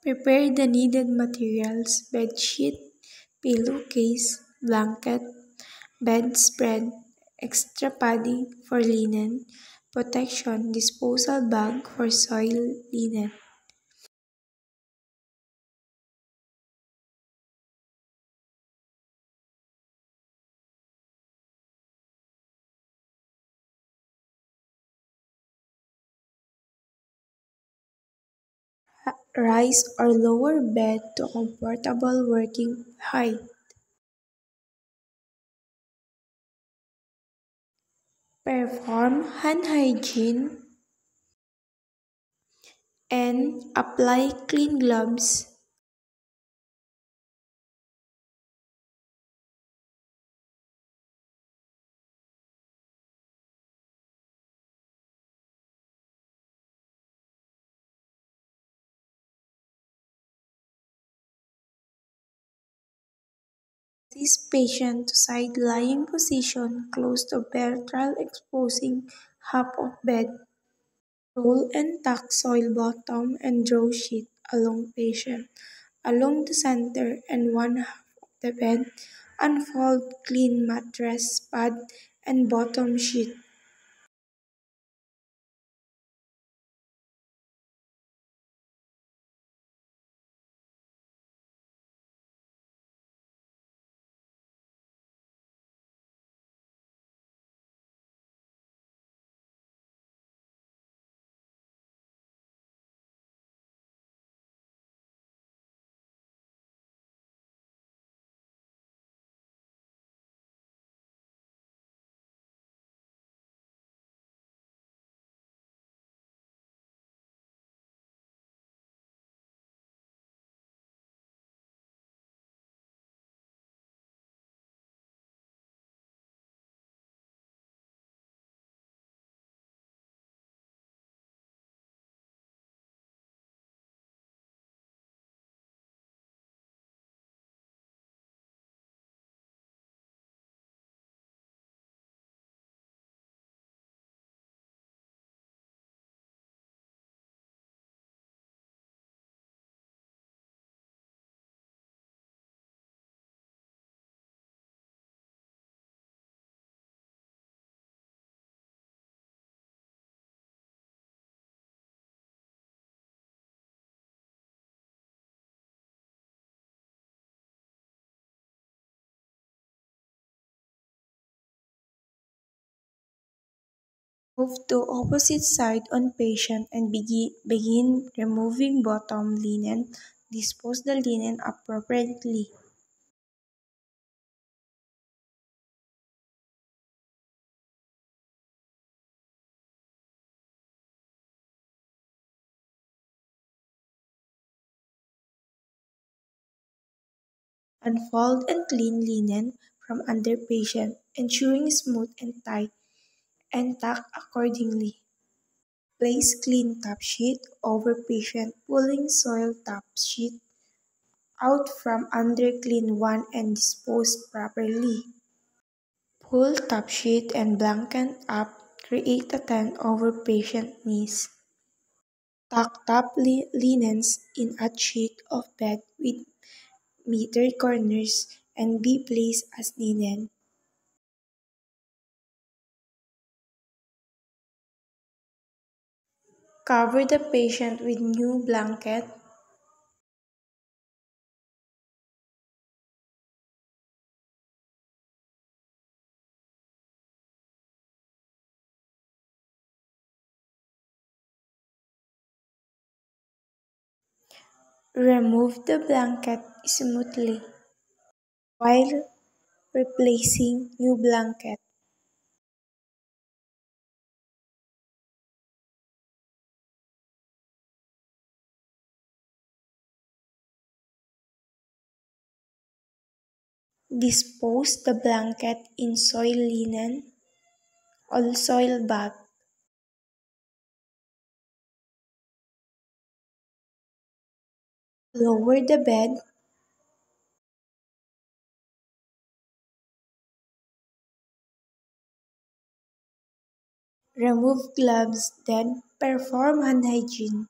Prepare the needed materials: bedsheet, pillowcase, blanket, bedspread, extra padding for linen, protection disposal bag for soiled linen. Rise or lower bed to comfortable working height. Perform hand hygiene and apply clean gloves. Assist patient to side lying position close to ventral exposing half of bed. Roll and tuck soil bottom and draw sheet along patient along the center and one half of the bed. Unfold clean mattress, pad, and bottom sheet. Move to opposite side on patient and begin removing bottom linen. Dispose the linen appropriately. Unfold and clean linen from under patient, ensuring smooth and tight, and tuck accordingly. Place clean top sheet over patient, pulling soiled top sheet out from under clean one and dispose properly. Pull top sheet and blanket up, create a tent over patient knees. Tuck top linens in a sheet of bed with meter corners and be placed as needed. Cover the patient with new blanket. Remove the blanket smoothly while replacing new blanket. Dispose the blanket in soil linen or soil bag. Lower the bed. Remove gloves, then perform hand hygiene.